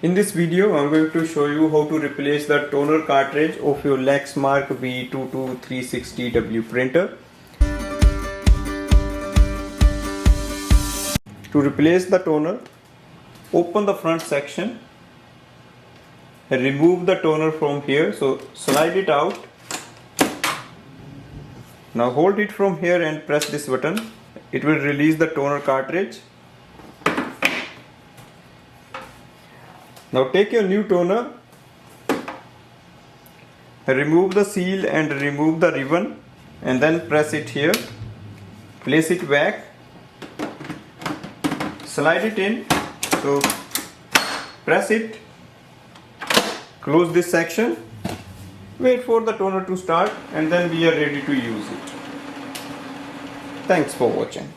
In this video, I'm going to show you how to replace the toner cartridge of your Lexmark B2236DW printer. To replace the toner, open the front section and remove the toner from here. So slide it out. Now hold it from here and press this button. It will release the toner cartridge. Now take your new toner, remove the seal and remove the ribbon and then press it here, place it back, slide it in, so press it, close this section, wait for the toner to start and then we are ready to use it. Thanks for watching.